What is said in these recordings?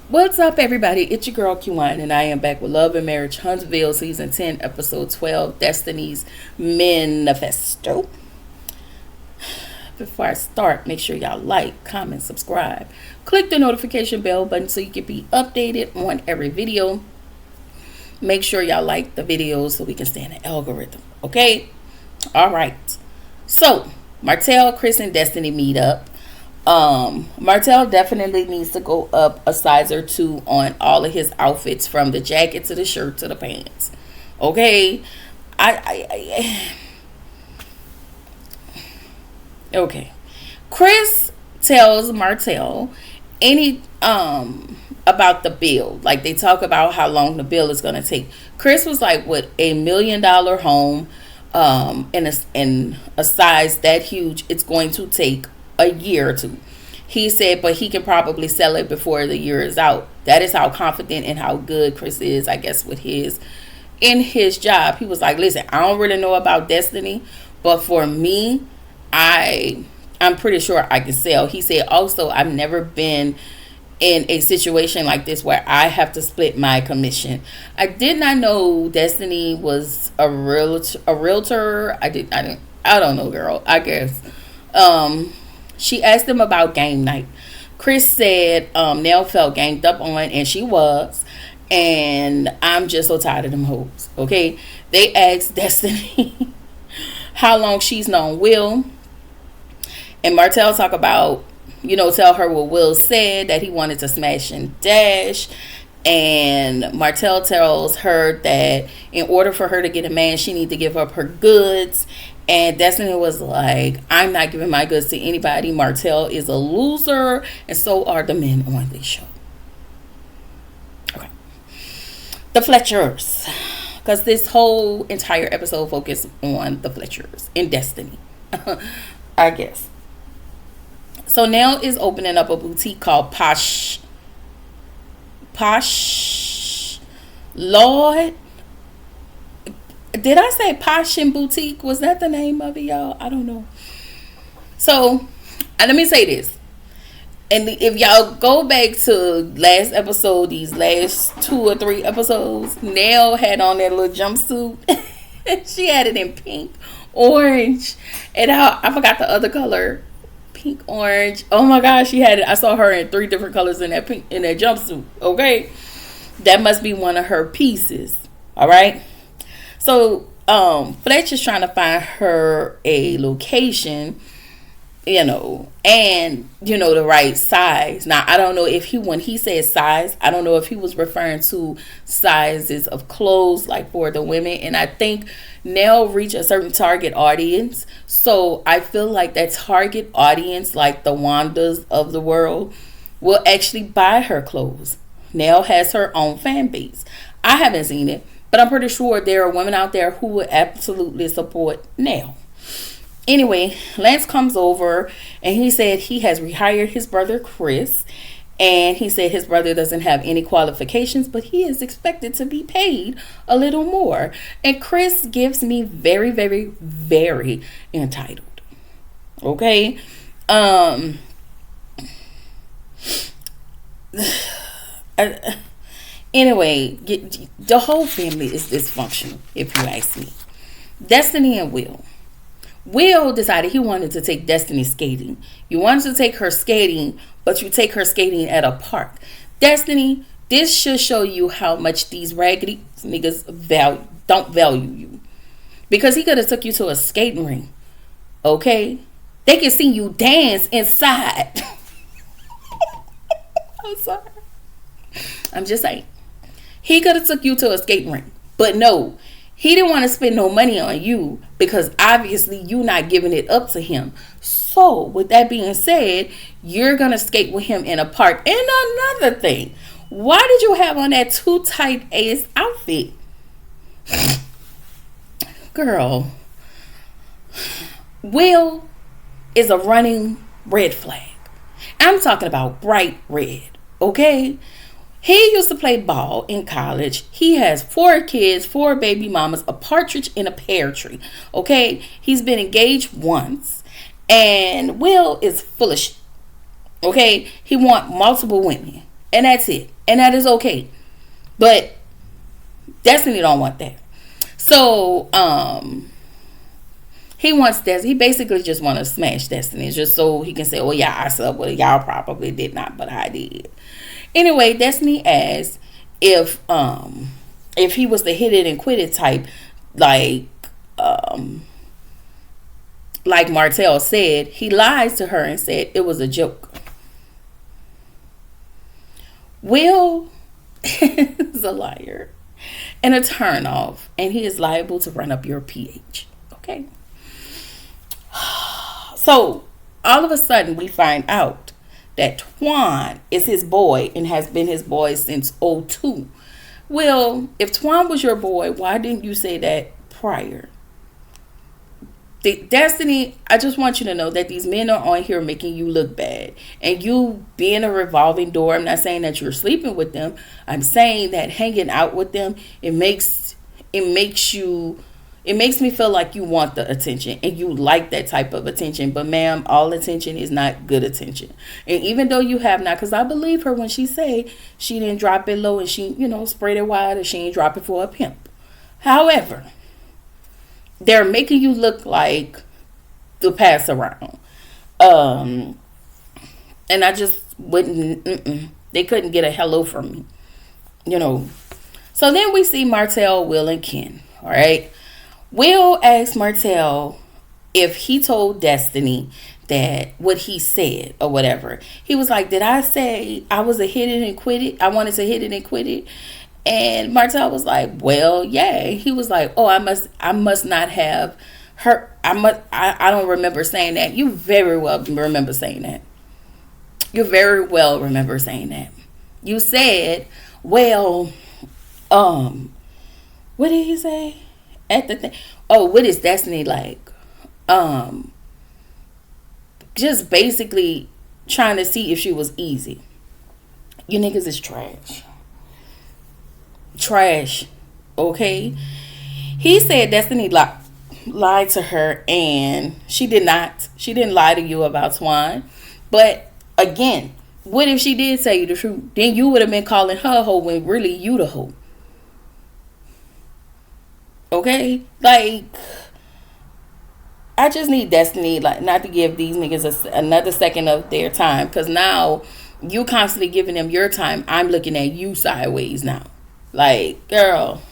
What's up, everybody? It's your girl Q1, and I am back with Love and Marriage Huntsville, Season 10, Episode 12, Destiny's Men-ifesto. Before I start, make sure y'all like, comment, subscribe. Click the notification bell button so you can be updated on every video. Make sure y'all like the videos so we can stay in the algorithm, okay? All right. So, Martell, Chris, and Destiny meet up. Martell definitely needs to go up a size or two on all of his outfits, from the jacket to the shirt to the pants. Okay, okay. Chris tells Martell any about the bill. Like, they talk about how long the bill is gonna take. Chris was like, "With $1 million home, in a size that huge, it's going to take a year or two." He said, but he can probably sell it before the year is out. That is how confident and how good Chris is, I guess, with his job. He was like, "Listen, I don't really know about Destiny, but for me, I'm pretty sure I can sell." He said also, "I've never been in a situation like this where I have to split my commission." I did not know Destiny was a realtor. I don't know, girl. I guess. She asked him about game night. Chris said Nell felt ganged up on, and she was. And I'm just so tired of them hoes. Okay. They asked Destiny how long she's known Will. And Martell talk about, tell her what Will said, that he wanted to smash and dash. And Martell tells her that in order for her to get a man, she need to give up her goods. And Destiny was like, "I'm not giving my goods to anybody. Martell is a loser, and so are the men on this show." Okay. The Fletchers. Because this whole entire episode focused on the Fletchers and Destiny. I guess. So Nell is opening up a boutique called Posh Lord. Did I say Posh and Boutique? Was that the name of it, y'all? I don't know. So, let me say this. And if y'all go back to last episode, these last 2 or 3 episodes, Nell had on that little jumpsuit. She had it in pink, orange, and I forgot the other color. Pink, orange. Oh my gosh, she had it. I saw her in 3 different colors in that jumpsuit. Okay, that must be one of her pieces. All right. So Fletch is trying to find her a location, and the right size. Now, I don't know if when he said size, I don't know if he was referring to sizes of clothes, like for the women. And I think Nell reach a certain target audience. So I feel like that target audience, like the Wandas of the world, will actually buy her clothes. Nell has her own fan base. I haven't seen it, but I'm pretty sure there are women out there who would absolutely support Nell. Anyway, Lance comes over and he said he has rehired his brother Chris. And he said his brother doesn't have any qualifications, but he is expected to be paid a little more. And Chris gives me very, very, very entitled. Okay? Anyway, the whole family is dysfunctional, if you ask me. Destiny and Will. Will decided he wanted to take Destiny skating. You wanted to take her skating, but you take her skating at a park. Destiny, this should show you how much these raggedy niggas don't value you. Because he could have took you to a skating ring. Okay? They can see you dance inside. I'm sorry. I'm just saying. He could have took you to a skating rink. But no, he didn't want to spend no money on you because obviously you not giving it up to him. So with that being said, you're going to skate with him in a park. And another thing, why did you have on that too tight ass outfit? Girl, Will is a running red flag. I'm talking about bright red, okay? He used to play ball in college. He has 4 kids, 4 baby mamas, a partridge in a pear tree. Okay? He's been engaged once. And Will is full of shit. Okay? He want multiple women. And that's it. And that is okay. But Destiny don't want that. So, he basically just want to smash Destiny just so he can say, oh yeah, I slept with it. Y'all probably did not, but I did. Anyway, Destiny asked if he was the hit it and quit it type, like Martell said. He lied to her and said it was a joke. Will is a liar and a turnoff, and he is liable to run up your pH. Okay. So all of a sudden we find out that Twan is his boy and has been his boy since '02. Well, if Twan was your boy, why didn't you say that prior? Destiny, I just want you to know that these men are on here making you look bad. And you being a revolving door, I'm not saying that you're sleeping with them. I'm saying that hanging out with them, it makes me feel like you want the attention and you like that type of attention. But ma'am, all attention is not good attention. And even though you have not, because I believe her when she say she didn't drop it low and she, sprayed it wide, or she ain't drop it for a pimp. However, they're making you look like the pass around. And I just wouldn't, they couldn't get a hello from me, So then we see Martell, Will, and Ken. All right. Will asked Martell if he told Destiny that what he said or whatever. He was like, did I say I was a hit it and quit it? I wanted to hit it and quit it. And Martell was like, well, yeah. He was like, oh, I must not have heard. I don't remember saying that. You very well remember saying that. You very well remember saying that. You said, well, what did he say at the thing? Oh, what is Destiny like? Just basically trying to see if she was easy. You niggas is trash. Okay. He said Destiny lied to her, and she did not. She didn't lie to you about Twan. But again, what if she did tell you the truth? Then you would have been calling her a hoe when really you the hoe. Okay? Like, I just need Destiny not to give these niggas another second of their time, because now you constantly giving them your time. I'm looking at you sideways now. Like, girl,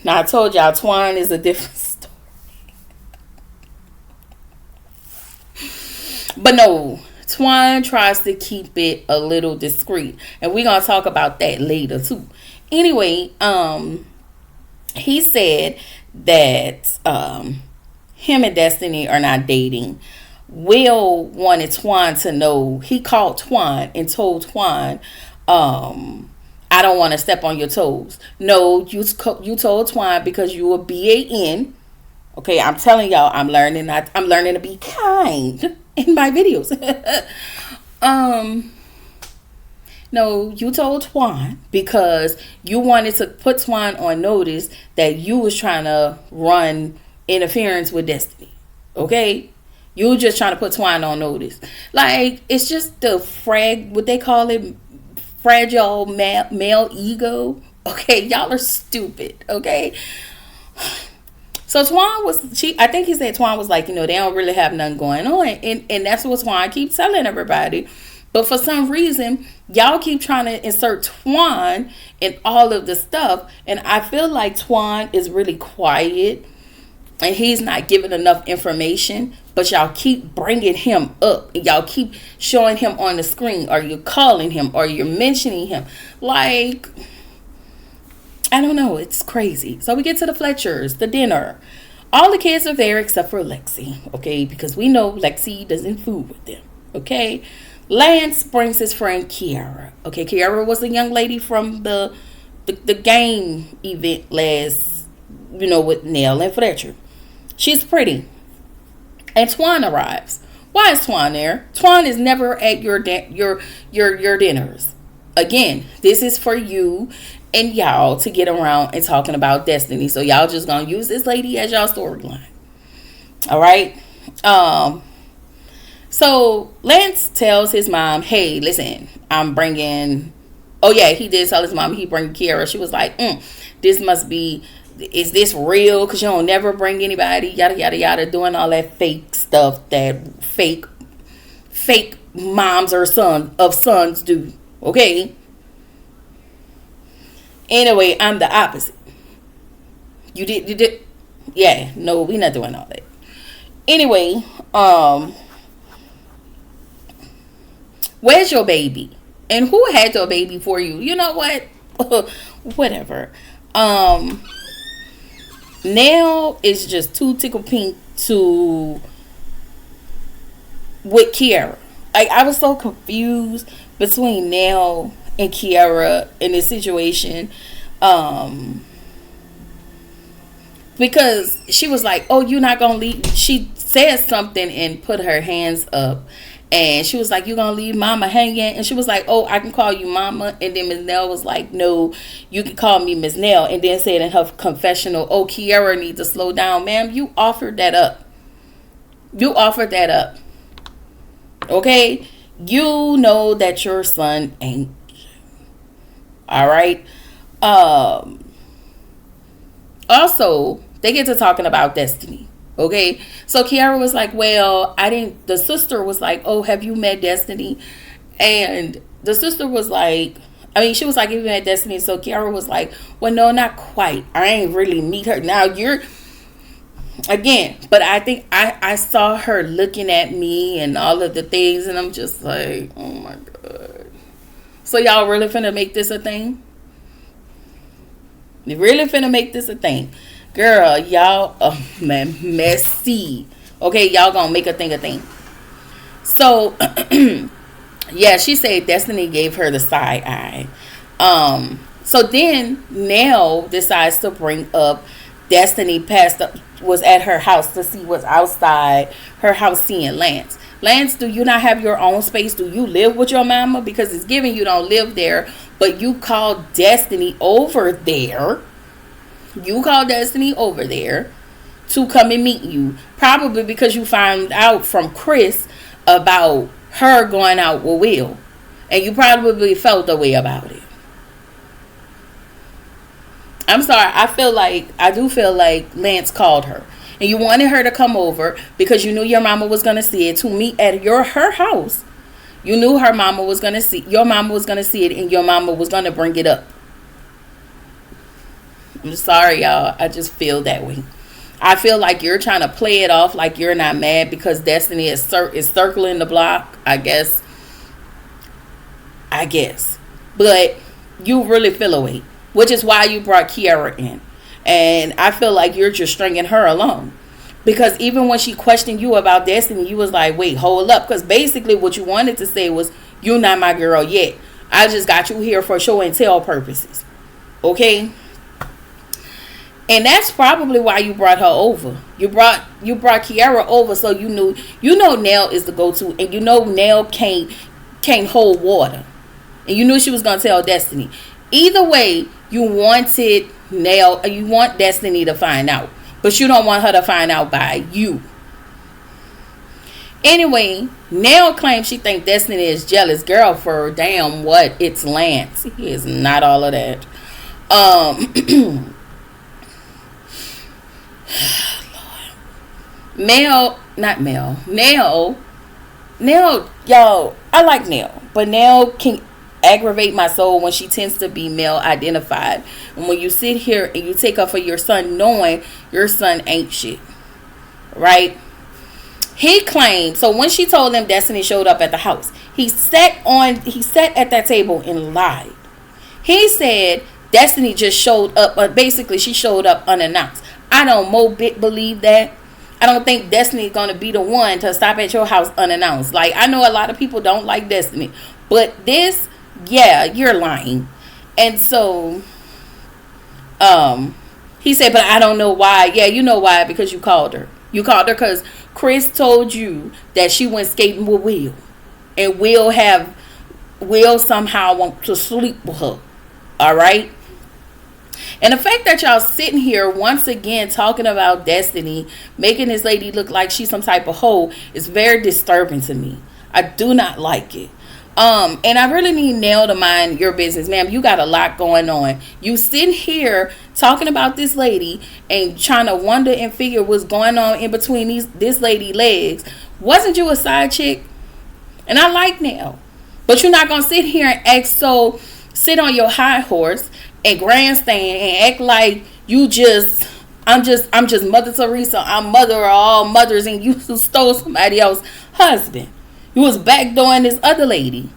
Now, I told y'all Twan is a different story. But no, Twan tries to keep it a little discreet. And we're going to talk about that later, too. Anyway, he said that him and Destiny are not dating. Will wanted Twan to know. He called Twan and told Twan, I don't want to step on your toes. No, you told Twan because you a BAN. Okay, I'm telling y'all, I'm learning to be kind in my videos. No, you told Twan because you wanted to put Twan on notice that you was trying to run interference with Destiny. Okay? You were just trying to put Twan on notice. Like, it's just the what they call it, fragile male ego. Okay, y'all are stupid. Okay, so Twan I think he said Twan was like, they don't really have nothing going on, and that's what Twan keeps telling everybody. But for some reason, y'all keep trying to insert Twan in all of the stuff, and I feel like Twan is really quiet and he's not giving enough information, but y'all keep bringing him up. Y'all keep showing him on the screen, or you're calling him, or you're mentioning him. Like, I don't know. It's crazy. So we get to the Fletchers, the dinner. All the kids are there except for Lexi, okay? Because we know Lexi doesn't fool with them, okay? Lance brings his friend Kiara. Okay, Kiara was a young lady from the game event last, with Nell and Fletcher. She's pretty. And Twan arrives. Why is Twan there? Twan is never at your dinners. Again, this is for you and y'all to get around and talking about Destiny. So y'all just gonna use this lady as y'all storyline. All right. So Lance tells his mom, hey, listen, I'm bringing, oh yeah, he did tell his mom he bring Kiara. She was like, this must be, is this real? Because you don't never bring anybody, yada, yada, yada, doing all that fake stuff that fake moms or sons do. Okay. Anyway, I'm the opposite. You did. Yeah, no, we not doing all that. Anyway, where's your baby? And who had your baby for you? You know what? Whatever. Nell is just too tickle pink to with Kiara. Like, I was so confused between Nell and Kiara in this situation. Because she was like, oh, you're not gonna leave. She said something and put her hands up, and she was like, you gonna leave mama hanging? And she was like, oh, I can call you mama. And then Miss Nell was like, no, you can call me Miss Nell. And then said in her confessional, oh, Kiara needs to slow down. Ma'am, you offered that up. Okay, you know that your son ain't. All right. Also, they get to talking about Destiny. Okay, so Kiara was like, well, the sister was like, oh, have you met Destiny? And the sister was like, she was like, have you met Destiny? So Kiara was like, well, no, not quite. I ain't really meet her. Now but I think I saw her looking at me and all of the things, and I'm just like, oh my God. So y'all really finna make this a thing? You really finna make this a thing? Girl, y'all messy. Okay, y'all gonna make a thing. So yeah, she said Destiny gave her the side eye. So then Nell decides to bring up Destiny was at her house to see what's outside her house seeing Lance. Lance, do you not have your own space? Do you live with your mama? Because it's given you don't live there, but you called Destiny over there. You called Destiny over there to come and meet you. Probably because you found out from Chris about her going out with Will. And you probably felt the way about it. I'm sorry. I do feel like Lance called her. And you wanted her to come over because you knew your mama was going to see it, to meet at her house. You knew your mama was going to see it, and your mama was going to bring it up. I'm sorry, y'all. I just feel that way. I feel like you're trying to play it off like you're not mad because Destiny is circling the block, I guess. But you really feel away, which is why you brought Kiara in. And I feel like you're just stringing her along. Because even when she questioned you about Destiny, you was like, wait, hold up. Because basically what you wanted to say was, you're not my girl yet. I just got you here for show and tell purposes. Okay? And that's probably why you brought her over. You brought Kiara over so you know Nell is the go-to. And you know Nell can't hold water. And you knew she was going to tell Destiny. Either way, you want Destiny to find out. But you don't want her to find out by you. Anyway, Nell claims she thinks Destiny is jealous. Girl, for damn what? It's Lance. He is not all of that. Nell, y'all, I like Nell. But Nell can aggravate my soul when she tends to be male identified. And when you sit here and you take up for your son knowing your son ain't shit. Right? He claimed, so when she told him Destiny showed up at the house, he sat at that table and lied. He said Destiny just showed up, but basically she showed up unannounced. I don't believe that. I don't think Destiny is going to be the one to stop at your house unannounced. Like, I know a lot of people don't like Destiny, but this, yeah, you're lying. And so, he said, but I don't know why. Yeah, you know why, because you called her. You called her because Chris told you that she went skating with Will. And Will somehow want to sleep with her. All right? And the fact that y'all sitting here once again talking about Destiny, making this lady look like she's some type of hoe, is very disturbing to me. I do not like it. And I really need Nell to mind your business, ma'am. You got a lot going on. You sitting here talking about this lady and trying to wonder and figure what's going on in between this lady legs. Wasn't you a side chick? And I like Nell, but you're not gonna sit here and sit on your high horse and grandstand and act like I'm just Mother Teresa. I'm mother of all mothers, and you stole somebody else's husband. You was backdooring this other lady.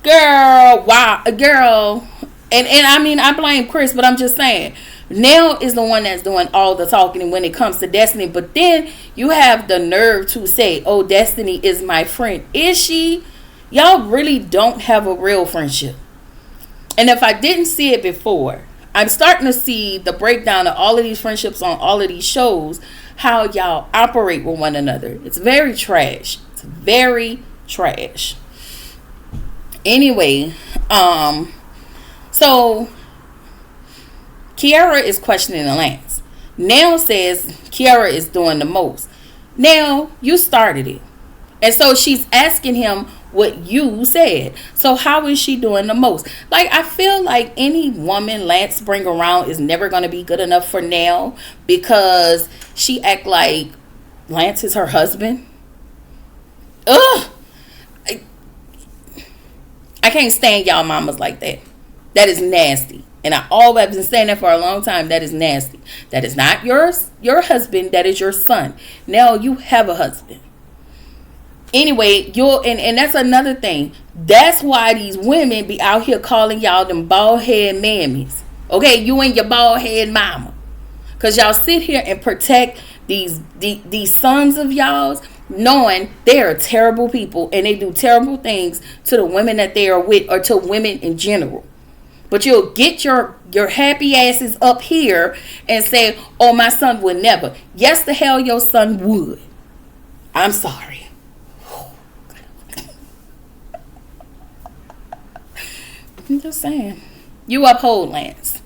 Girl, wow, girl. And I mean, I blame Chris, but I'm just saying, Nell is the one that's doing all the talking when it comes to Destiny. But then you have the nerve to say, oh, Destiny is my friend. Is she? Y'all really don't have a real friendship. And if I didn't see it before, I'm starting to see the breakdown of all of these friendships on all of these shows, how y'all operate with one another. It's very trash. It's very trash. Anyway, so Kiara is questioning Lance. Nell says Kiara is doing the most. Nell, you started it. And so she's asking him what you said. So how is she doing the most? Like, I feel like any woman Lance bring around is never going to be good enough for Nell, because she act like Lance is her husband. Ugh. I can't stand y'all mamas like that. That is nasty. And I always been saying that for a long time. That is nasty. That is not your husband. That is your son. Now you have a husband. Anyway, and that's another thing. That's why these women be out here calling y'all them bald head mammies. Okay, you and your bald head mama. Because y'all sit here and protect these sons of y'all's, knowing they are terrible people and they do terrible things to the women that they are with, or to women in general. But you'll get your happy asses up here and say, oh, my son would never. Yes, the hell your son would. I'm sorry. I'm just saying. You uphold Lance.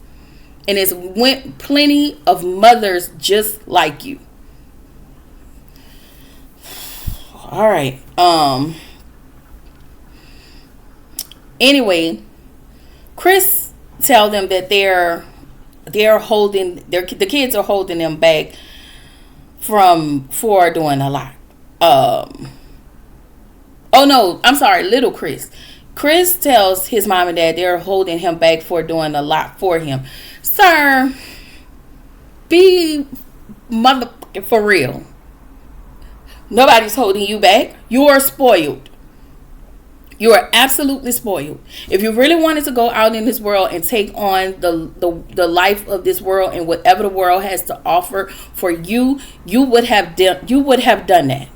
And it's plenty of mothers just like you. All right. Anyway, Chris tell them that they're holding the kids are holding them back for doing a lot. Oh no, I'm sorry, little Chris. Chris tells his mom and dad they're holding him back for doing a lot for him. Sir, be motherfucking for real. Nobody's holding you back. You are spoiled. You are absolutely spoiled. If you really wanted to go out in this world and take on the life of this world and whatever the world has to offer for you, you would have done that.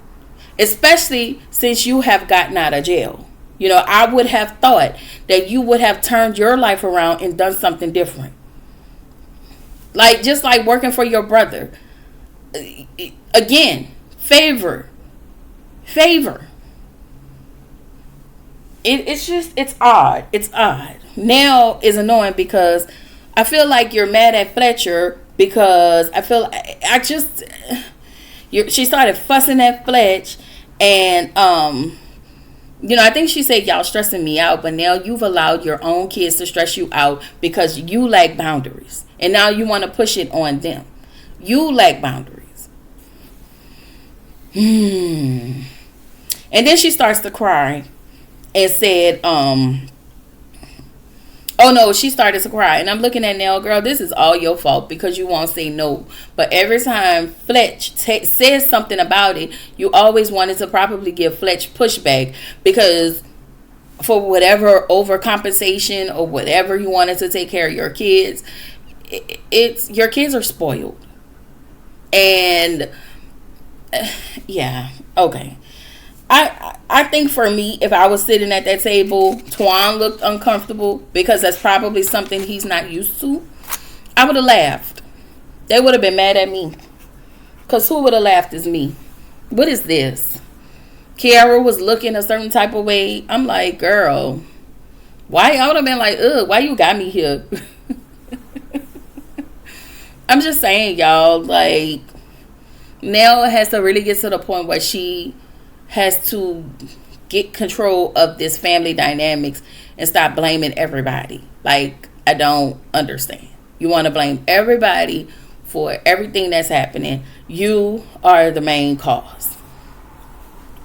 Especially since you have gotten out of jail. You know, I would have thought that you would have turned your life around and done something different. Like, just like working for your brother. Again, favor. It's odd. It's odd. Now is annoying because I feel like you're mad at Fletcher because she started fussing at Fletch, and I think she said y'all stressing me out, but now you've allowed your own kids to stress you out because you lack boundaries. And now you want to push it on them. You lack boundaries. And then she starts to cry and said, she started to cry. And I'm looking at Nell, girl, this is all your fault because you won't say no. But every time Fletch says something about it, you always wanted to probably give Fletch pushback because for whatever overcompensation or whatever you wanted to take care of your kids, your kids are spoiled. And yeah, okay. I think for me, if I was sitting at that table, Twan looked uncomfortable because that's probably something he's not used to. I would have laughed. They would have been mad at me. Because who would have laughed is me. What is this? Kiara was looking a certain type of way. I'm like, girl, why? I would have been like, ugh, why you got me here? I'm just saying, y'all, like, Nell has to really get to the point where she has to get control of this family dynamics and stop blaming everybody. Like, I don't understand. You want to blame everybody for everything that's happening. You are the main cause.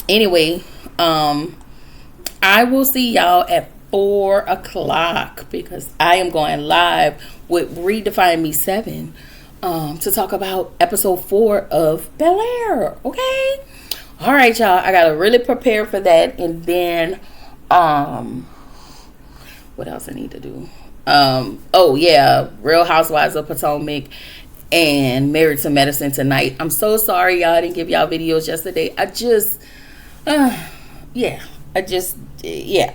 Anyway, I will see y'all at 4 o'clock because I am going live with Redefine Me 7 to talk about episode 4 of Bel Air. Okay? All right, y'all. I got to really prepare for that. And then, what else I need to do? Oh, yeah. Real Housewives of Potomac and Married to Medicine tonight. I'm so sorry, y'all. I didn't give y'all videos yesterday. I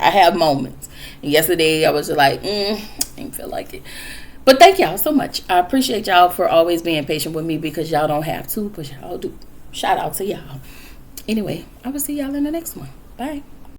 have moments. And yesterday I was just like, I didn't feel like it. But thank y'all so much. I appreciate y'all for always being patient with me because y'all don't have to, but y'all do. Shout out to y'all. Anyway, I will see y'all in the next one. Bye.